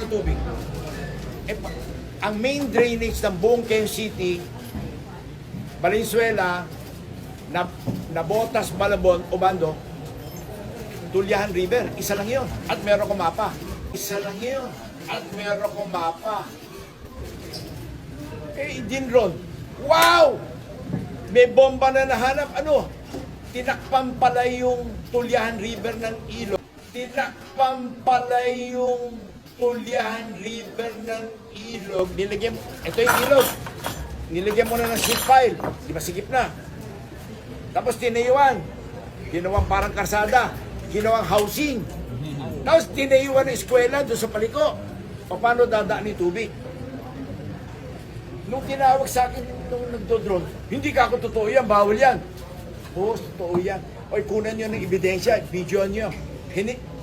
sa tubig. Ang main drainage ng buong Quezon City, Valenzuela, Nabotas, Malabon, Obando, Tulyahan River. Isa lang yun. At meron kong mapa. Isa lang yun. At meron kong mapa. Dinron. Wow! May bomba na nahanap. Ano? Tinakpan pala yung Tulyahan River ng ilog. Tinakpan pala yung Tulyahan River ng ilog. Nilagyan, ito yung ilog. Nilagyan mo na ng zip file. Di ba sikip na? Tapos tinayuan. Ginawang parang karsada. Ginawang housing. Tapos tinayuan ng eskwela doon sa paliko. Paano dadaan yung tubig? Nung tinawag sa akin nung nagdodrone, hindi ka ako totoo yan, bawal yan. Oo, totoo yan. Oy, kunan nyo ng ebidensya, video nyo.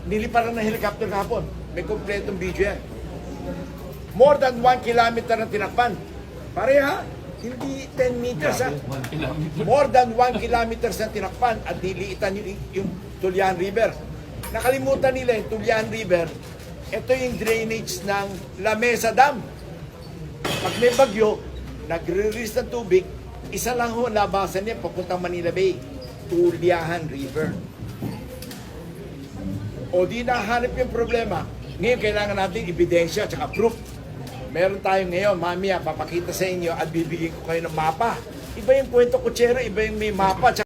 Niliparan ng helicopter kahapon. May kompletong video yan. More than 1 kilometer na tinakpan. Pareha, hindi 10 meters ha. More than 1 kilometers na tinakpan at niliitan yung Tulyahan River. Nakalimutan nila yung Tulyahan River. Ito yung drainage ng La Mesa Dam. Pag may bagyo, nagre-release ng tubig, isa lang ho labasan niya papuntang Manila Bay. Tulyahan River. O di nahanap yung problema. Ngayon kailangan natin ebidensya at proof. Meron tayo ngayon, mamaya, papakita sa inyo at bibigyan ko kayo ng mapa. Iba yung kwento kutsero, iba yung may mapa.